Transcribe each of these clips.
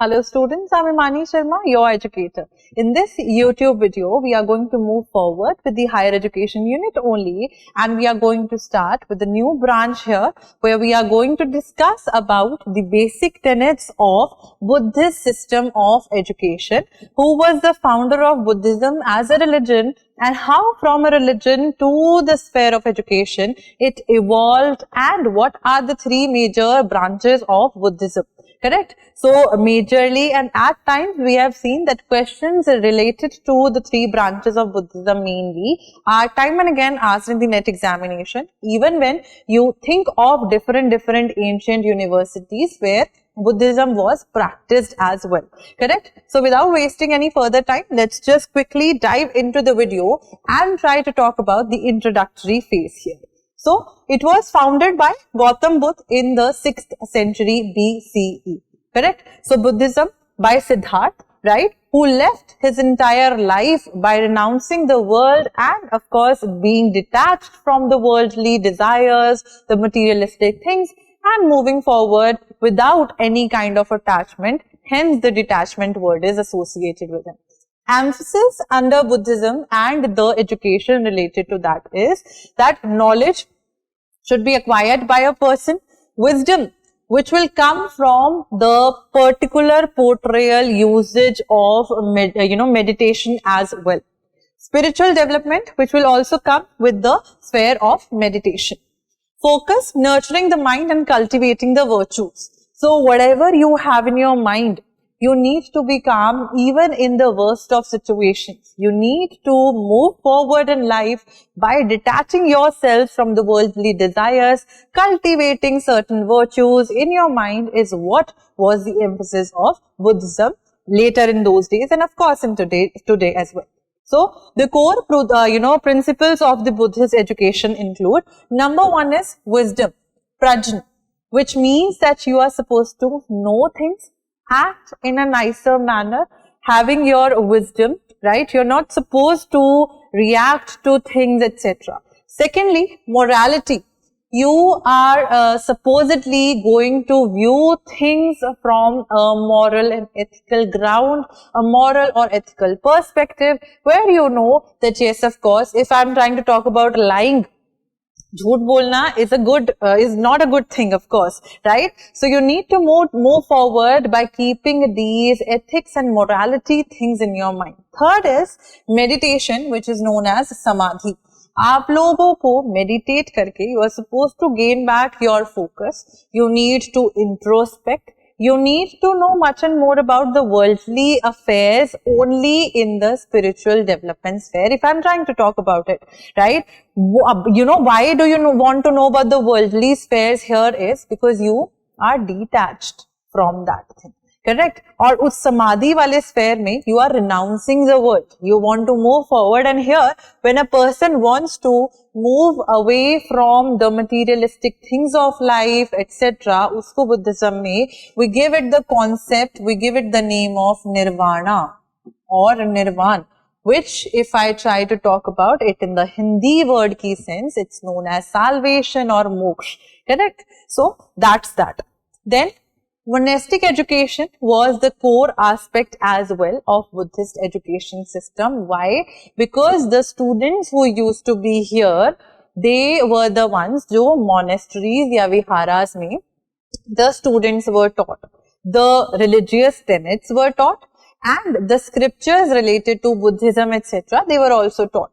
Hello students, I'm Himani Sharma, your educator. In this YouTube video, we are going to move forward with the higher education unit only, and we are going to start with a new branch here where we are going to discuss about the basic tenets of Buddhist system of education, who was the founder of Buddhism as a religion, and how from a religion to the sphere of education it evolved, and what are the three major branches of Buddhism. Correct? So majorly, and at times we have seen that questions related to the three branches of Buddhism mainly are time and again asked in the NET examination, even when you think of different ancient universities where Buddhism was practiced as well. Correct? So without wasting any further time, let's just quickly dive into the video and try to talk about the introductory phase here. So, it was founded by Gautam Buddha in the 6th century BCE, correct? So, Buddhism by Siddhartha, right, who left his entire life by renouncing the world and of course being detached from the worldly desires, the materialistic things, and moving forward without any kind of attachment. Hence, the detachment word is associated with him. Emphasis under Buddhism and the education related to that is that knowledge should be acquired by a person, wisdom which will come from the particular portrayal usage of meditation as well, spiritual development which will also come with the sphere of meditation, focus, nurturing the mind and cultivating the virtues. So whatever you have in your mind, you need to be calm even in the worst of situations. You need to move forward in life by detaching yourself from the worldly desires. Cultivating certain virtues in your mind is what was the emphasis of Buddhism later in those days, and of course in today as well. So the core principles of the Buddhist education include, number one is wisdom, prajna, which means that you are supposed to know things, act in a nicer manner, having your wisdom, right? You're not supposed to react to things, etc. Secondly, morality. You are supposedly going to view things from a moral and ethical ground, a moral or ethical perspective, where you know that yes, of course, if I'm trying to talk about lying, jhoot bolna is not a good thing, of course, right? So you need to move forward by keeping these ethics and morality things in your mind. Third is meditation, which is known as samadhi. आप लोगों को meditate करके you are supposed to gain back your focus. You need to introspect. You need to know much and more about the worldly affairs only in the spiritual development sphere, if I'm trying to talk about it, right? You know, why do you want to know about the worldly spheres here is because you are detached from that thing, correct? Or us samadhi wale sphere mein, you are renouncing the world. You want to move forward, and here, when a person wants to move away from the materialistic things of life, etc., usko Buddhism mein, we give it the concept, we give it the name of nirvana or nirvan, which if I try to talk about it in the Hindi word ki sense, it's known as salvation or moksha, correct? So that's that. Then monastic education was the core aspect as well of Buddhist education system. Why? Because the students who used to be here, they were the ones jo monasteries ya viharas mein the students were taught. The religious tenets were taught, and the scriptures related to Buddhism, etc., they were also taught.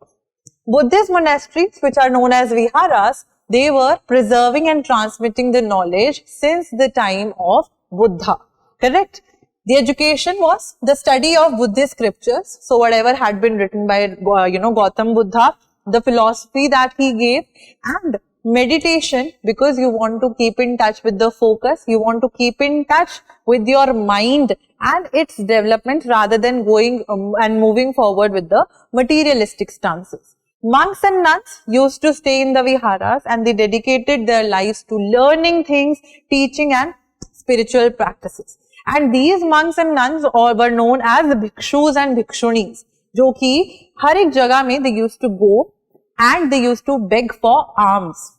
Buddhist monasteries, which are known as viharas, they were preserving and transmitting the knowledge since the time of Buddha, correct? The education was the study of Buddhist scriptures, so whatever had been written by Gautam Buddha, the philosophy that he gave, and meditation, because you want to keep in touch with the focus, you want to keep in touch with your mind and its development rather than going and moving forward with the materialistic stances. Monks and nuns used to stay in the viharas, and they dedicated their lives to learning things, teaching and spiritual practices. And these monks and nuns all were known as the bhikshus and bhikshunis, jo ki har ek jagah mein they used to go and they used to beg for alms.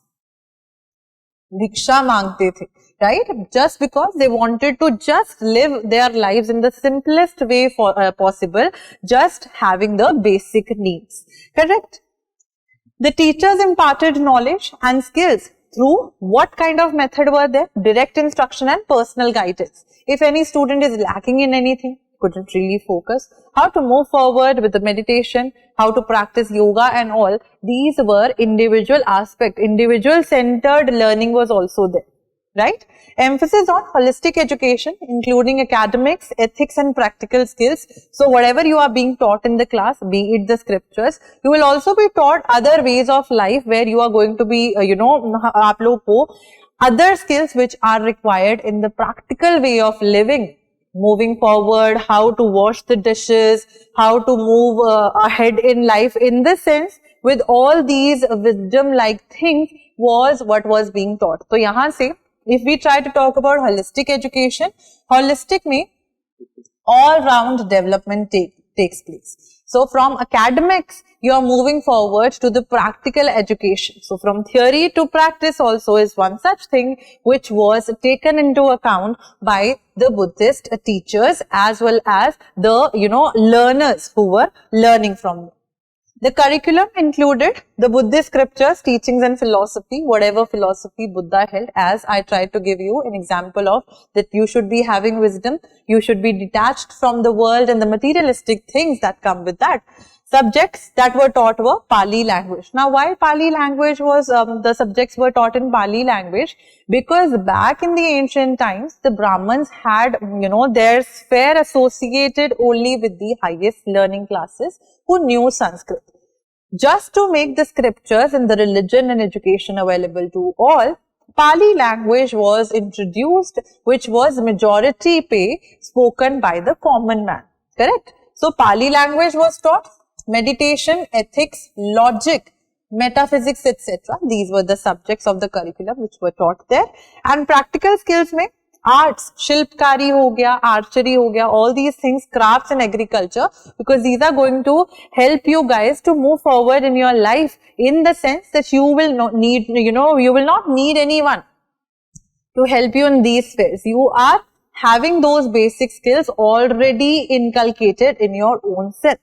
भिक्षा मांगते थे, right? Just because they wanted to just live their lives in the simplest way possible, just having the basic needs, correct? The teachers imparted knowledge and skills through what kind of method were there? Direct instruction and personal guidance. If any student is lacking in anything, couldn't really focus, how to move forward with the meditation, how to practice yoga and all, these were individual aspect, individual centered learning was also there, right? Emphasis on holistic education, including academics, ethics and practical skills. So whatever you are being taught in the class, be it the scriptures, you will also be taught other ways of life where you are going to be, आप लोग को other skills which are required in the practical way of living. Moving forward, how to wash the dishes, how to move ahead in life. In this sense, with all these wisdom-like things was what was being taught. So, यहाँ से, if we try to talk about holistic education, holistic में all-round development takes place. So, from academics, you are moving forward to the practical education. So, from theory to practice also is one such thing which was taken into account by the Buddhist teachers as well as the, learners who were learning from them. The curriculum included the Buddhist scriptures, teachings and philosophy, whatever philosophy Buddha held, as I tried to give you an example of that you should be having wisdom, you should be detached from the world and the materialistic things that come with that. Subjects that were taught were Pali language. Now, why Pali language was, the subjects were taught in Pali language? Because back in the ancient times, the Brahmins had, their sphere associated only with the highest learning classes who knew Sanskrit. Just to make the scriptures and the religion and education available to all, Pali language was introduced, which was majority pay spoken by the common man, correct? So, Pali language was taught. Meditation, ethics, logic, metaphysics, etc. These were the subjects of the curriculum which were taught there. And practical skills में arts, shilpkari ho gaya, archery ho gaya, all these things, crafts and agriculture, because these are going to help you guys to move forward in your life in the sense that you will not need, you will not need anyone to help you in these spheres. You are having those basic skills already inculcated in your own self.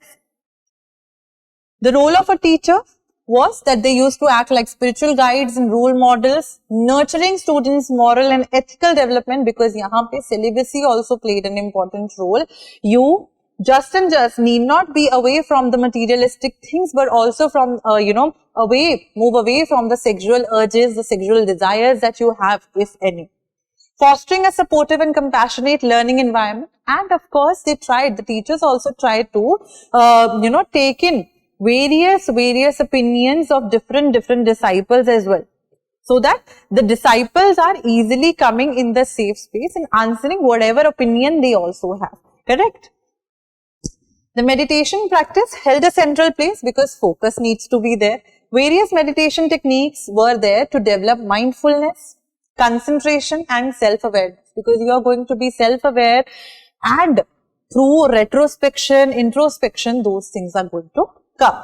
The role of a teacher was that they used to act like spiritual guides and role models, nurturing students' moral and ethical development, because यहाँ पे celibacy also played an important role. You just need not be away from the materialistic things, but also from, move away from the sexual urges, the sexual desires that you have, if any. Fostering a supportive and compassionate learning environment. And of course, the teachers also tried to, take in various opinions of different disciples as well, so that the disciples are easily coming in the safe space and answering whatever opinion they also have, correct? The meditation practice held a central place because focus needs to be there. Various meditation techniques were there to develop mindfulness, concentration and self-awareness, because you are going to be self-aware, and through retrospection, introspection, those things are going to come.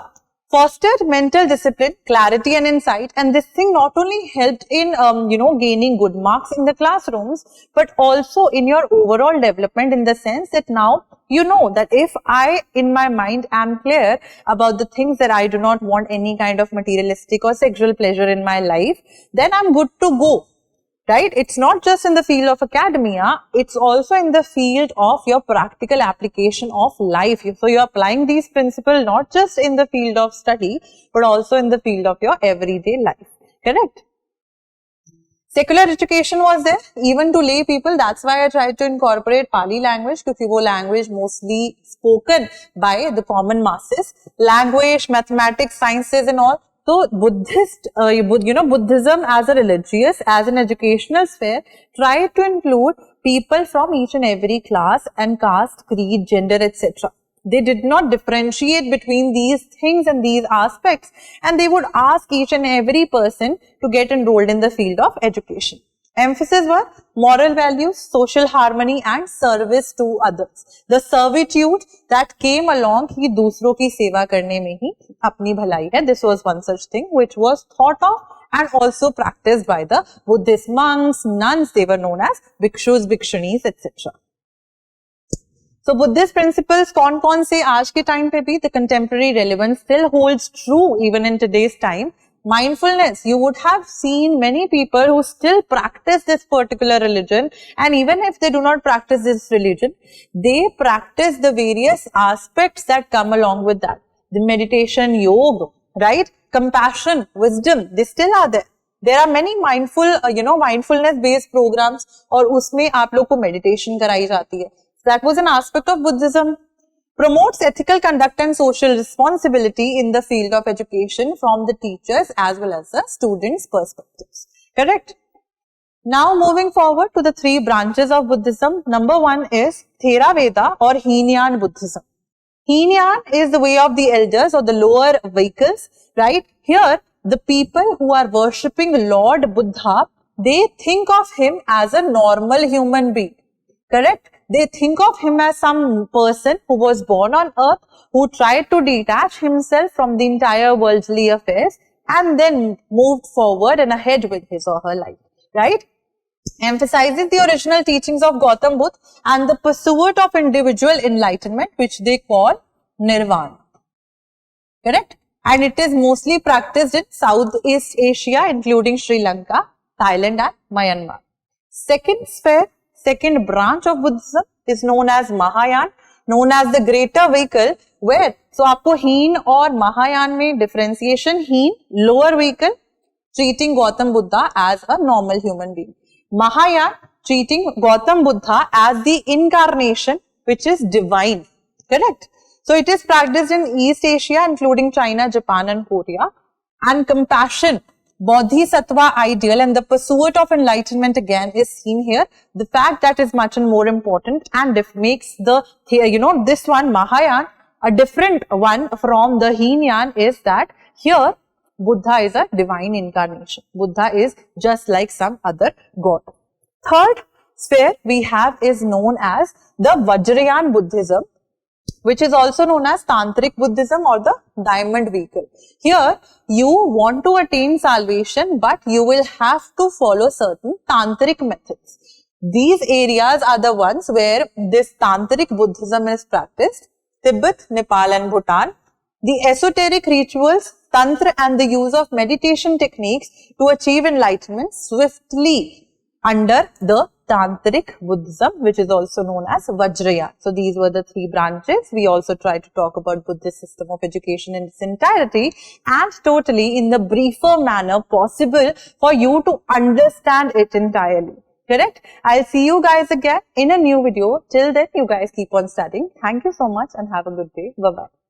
Fostered mental discipline, clarity and insight, and this thing not only helped in, gaining good marks in the classrooms, but also in your overall development, in the sense that now you know that if I, in my mind, am clear about the things that I do not want any kind of materialistic or sexual pleasure in my life, then I'm good to go. Right? It's not just in the field of academia, it's also in the field of your practical application of life. So, you're applying these principles not just in the field of study, but also in the field of your everyday life. Correct? Secular education was there, even to lay people. That's why I tried to incorporate Pali language, because वो language mostly spoken by the common masses. Language, mathematics, sciences and all. So, Buddhism as a religious, as an educational sphere, tried to include people from each and every class and caste, creed, gender, etc. They did not differentiate between these things and these aspects, and they would ask each and every person to get enrolled in the field of education. Emphasis were moral values, social harmony and service to others. The servitude that came along कि दूसरों की सेवा करने में ही अपनी भलाई है. This was one such thing which was thought of and also practiced by the Buddhist monks, nuns. They were known as bhikshus, bhikshunis, etc. So Buddhist principles कौन-कौन से आज के time पे भी the contemporary relevance still holds true even in today's time. Mindfulness, you would have seen many people who still practice this particular religion, and even if they do not practice this religion, they practice the various aspects that come along with that. The meditation, yoga, right? Compassion, wisdom, they still are there. There are many mindful, mindfulness based programs और उसमें आप लोग को meditation कराई जाती है. That was an aspect of Buddhism. Promotes ethical conduct and social responsibility in the field of education from the teachers as well as the students' perspectives. Correct? Now moving forward to the three branches of Buddhism. Number one is Theravada or Hinayana Buddhism. Hinayana is the way of the elders or the lower vehicles, right? Here, the people who are worshipping Lord Buddha, they think of him as a normal human being. Correct? They think of him as some person who was born on earth, who tried to detach himself from the entire worldly affairs and then moved forward and ahead with his or her life, right? Emphasizes the original teachings of Gautam Buddha and the pursuit of individual enlightenment, which they call nirvana. Correct? And it is mostly practiced in Southeast Asia, including Sri Lanka, Thailand and Myanmar. Second sphere, second branch of Buddhism is known as Mahayana, known as the greater vehicle, where, so आपको हीन और महायान में differentiation, हीन, lower vehicle, treating Gautam Buddha as a normal human being. Mahayana, treating Gautam Buddha as the incarnation, which is divine. Correct? So it is practiced in East Asia, including China, Japan and Korea. And compassion, Bodhisattva ideal and the pursuit of enlightenment again is seen here. The fact that is much and more important and makes the, this one Mahayana a different one from the Hinayana is that here Buddha is a divine incarnation. Buddha is just like some other god. Third sphere we have is known as the Vajrayana Buddhism, which is also known as Tantric Buddhism or the diamond vehicle. Here, you want to attain salvation, but you will have to follow certain tantric methods. These areas are the ones where this Tantric Buddhism is practiced. Tibet, Nepal and Bhutan. The esoteric rituals, Tantra and the use of meditation techniques to achieve enlightenment swiftly under the Tantric Buddhism, which is also known as Vajrayana. So these were the three branches. We also try to talk about Buddhist system of education in its entirety and totally in the briefer manner possible for you to understand it entirely. Correct? I'll see you guys again in a new video. Till then, you guys keep on studying. Thank you so much and have a good day. Bye-bye.